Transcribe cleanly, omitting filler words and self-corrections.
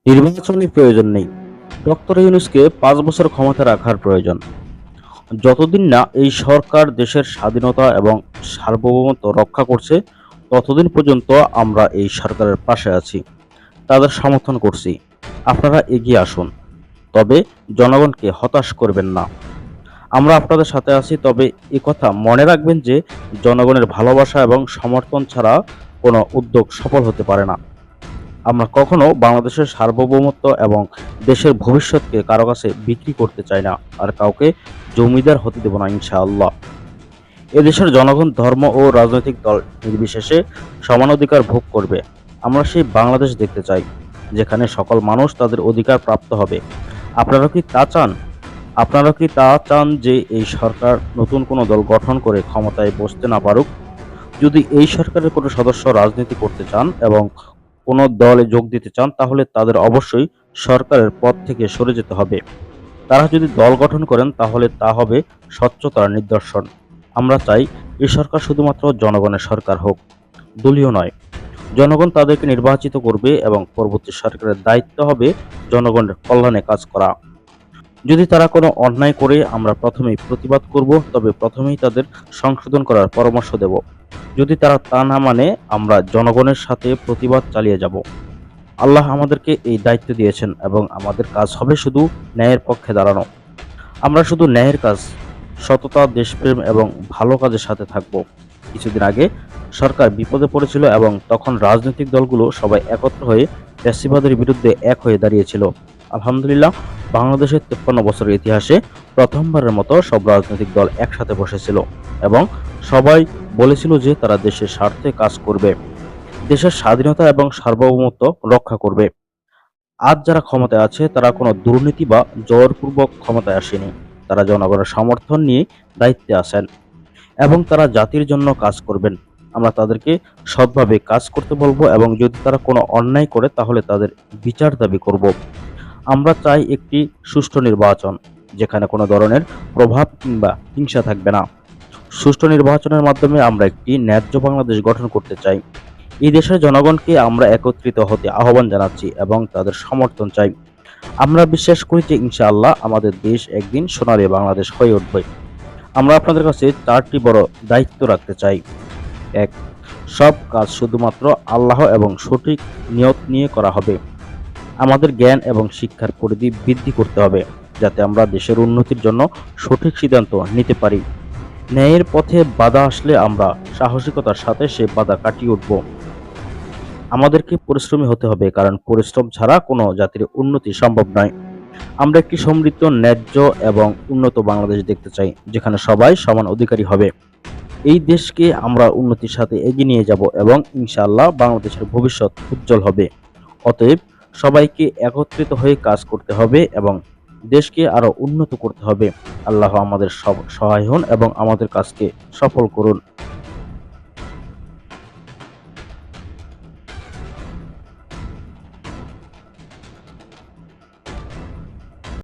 নির্বাচনী প্রয়োজন নেই। ডক্টর ইউনূসকে ৫ বছর ক্ষমতায় রাখার প্রয়োজন। যতদিন না এই সরকার দেশের স্বাধীনতা এবং সার্বভৌমত্ব রক্ষা করছে, ততদিন পর্যন্ত আমরা এই সরকারের পাশে আছি, তাদের সমর্থন করছি। আপনারা এগিয়ে আসুন, তবে জনগণকে হতাশ করবেন না। আমরা আপনাদের সাথে আছি, তবে একথা মনে রাখবেন যে জনগণের ভালোবাসা এবং সমর্থন ছাড়া কোনো উদ্যোগ সফল হতে পারে না। আমরা কখনো বাংলাদেশের সার্বভৌমত্ব এবং দেশের ভবিষ্যৎকে কারো কাছে বিক্রি করতে চাই না, আর কাউকে জমিদার হতে দেব না ইনশাআল্লাহ। এদেশের জনগণ ধর্ম ও রাজনৈতিক দল নির্বিশেষে সমান অধিকার ভোগ করবে। আমরা সেই বাংলাদেশ দেখতে চাই, যেখানে সকল মানুষ তাদের অধিকার প্রাপ্ত হবে। আপনারা কি তা চান? আপনারা কি তা চান যে এই সরকার নতুন কোনো দল গঠন করে ক্ষমতায় বসতে না পারুক? যদি এই সরকারের কোনো সদস্য রাজনীতি করতে চান এবং কোনো দলে যোগ দিতে চান, তাহলে তাদের অবশ্যই সরকারের পদ থেকে সরে যেতে হবে। তারা যদি দল গঠন করেন, তাহলে তা হবে স্বচ্ছতার নিদর্শন। আমরা চাই এই সরকার শুধুমাত্র জনগণের সরকার হোক, দলীয় নয়। জনগণ তাদেরকে নির্বাচিত করবে এবং পরবর্তী সরকারের দায়িত্ব হবে জনগণের কল্যাণে কাজ করা। যদি তারা কোনো অন্যায় করে, আমরা প্রথমেই প্রতিবাদ করব, তবে প্রথমেই তাদের সংশোধন করার পরামর্শ দেব। যদি তারা তা না মানে, আমরা জনগণের সাথে প্রতিবাদ চালিয়ে যাব। আল্লাহ আমাদেরকে এই দায়িত্ব দিয়েছেন এবং আমাদের কাজ হবে শুধু ন্যায়ের পক্ষে দাঁড়ানো। আমরা শুধু ন্যায়ের কাজ, সততা, দেশপ্রেম এবং ভালো কাজের সাথে থাকব। কিছুদিন আগে সরকার বিপদে পড়েছিল এবং তখন রাজনৈতিক দলগুলো সবাই একত্র হয়ে ফ্যাসিবাদের বিরুদ্ধে এক হয়ে দাঁড়িয়েছিল। আলহামদুলিল্লাহ, বাংলাদেশের ৫৩ বছরের ইতিহাসে প্রথমবারের মতো সব রাজনৈতিক দল একসাথে বসেছিল এবং সবাই বলেছিল যে তারা দেশের স্বার্থে কাজ করবে, দেশের স্বাধীনতা এবং সার্বভৌমত্ব রক্ষা করবে। আজ যারা ক্ষমতায় আছে, তারা কোনো দুর্নীতি বা জোরপূর্বক ক্ষমতায় আসেনি। তারা জনগণের সমর্থন নিয়ে দায়িত্বে আছেন এবং তারা জাতির জন্য কাজ করবেন। আমরা তাদেরকে সৎভাবে কাজ করতে বলবো এবং যদি তারা কোনো অন্যায় করে, তাহলে তাদের বিচার দাবি করব। আমরা চাই একটি সুষ্ঠু নির্বাচন, যেখানে কোনো ধরনের প্রভাব কিংবা হিংসা থাকবে না। সুষ্ঠু নির্বাচনের মাধ্যমে আমরা একটি ন্যায্য বাংলাদেশ গঠন করতে চাই। এই দেশের জনগণকে আমরা একত্রিত হতে আহ্বান জানাচ্ছি এবং তাদের সমর্থন চাই। আমরা বিশ্বাস করি যে ইনশাআল্লাহ আমাদের দেশ একদিন সোনালী বাংলাদেশ হয়ে উঠবে। আমরা আপনাদের কাছে ৪টি বড় দায়িত্ব রাখতে চাই। ১. সব কাজ শুধুমাত্র আল্লাহ এবং সঠিক নিয়ত নিয়ে করা হবে। আমাদের জ্ঞান এবং শিক্ষার পরিধি বৃদ্ধি করতে হবে, যাতে আমরা দেশের উন্নতির জন্য সঠিক সিদ্ধান্ত নিতে পারি। ন্যায়ের পথে বাধা আসলে আমরা সাহসিকতার সাথে সে বাধা কাটিয়ে উঠব। আমাদেরকে পরিশ্রমী হতে হবে, কারণ পরিশ্রম ছাড়া কোনো জাতির উন্নতি সম্ভব নয়। আমরা একটি সমৃদ্ধ, ন্যায্য এবং উন্নত বাংলাদেশ দেখতে চাই, যেখানে সবাই সমান অধিকারী হবে। এই দেশকে আমরা উন্নতির সাথে এগিয়ে নিয়ে যাব এবং ইনশাআল্লাহ বাংলাদেশের ভবিষ্যৎ উজ্জ্বল হবে। অতএব সবাইকে একত্রিত হয়ে কাজ করতে হবে এবং দেশকে আরো উন্নত করতে হবে। আল্লাহ আমাদের সহায় হন এবং আমাদের কাজকে সফল করুন।